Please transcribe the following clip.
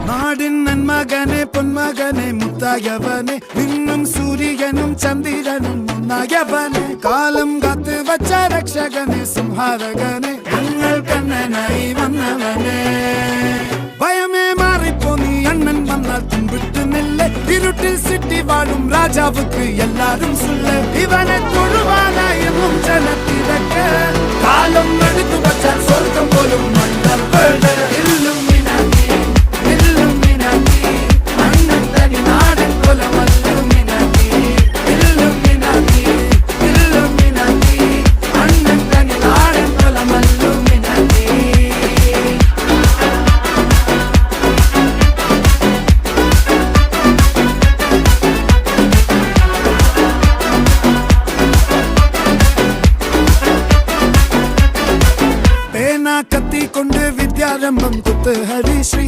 നാടിൻ നന്മകനെ പൊന്മകനെ മുത്തായവനെ നിന്നും സൂര്യനും ചന്ദ്രനും ഒന്നായവനെ കാലം കാത്ത് വച്ച രക്ഷകനെ സംഹാരകനെ ഞങ്ങൾ കണ്ണനായി വന്നവനെ ഭയമേ മാറിപ്പോ നീ അണ്ണൻ വന്നാൽ തുമ്പിട്ട് നെല്ല് ഇരുട്ടിൽ സിറ്റി വാഴും രാജാവുക്ക് എല്ലാരും സുല്ല ഇവനെ തൊഴുവാനായെന്നും ജനത്തിരക്ക് കാലം എടുത്തു വച്ചാൽ സ്വർഗം പോലും മണ്ണൽ കത്തി കൊണ്ട് വിദ്യാരംഭം കുത്ത് ഹരിശ്രീ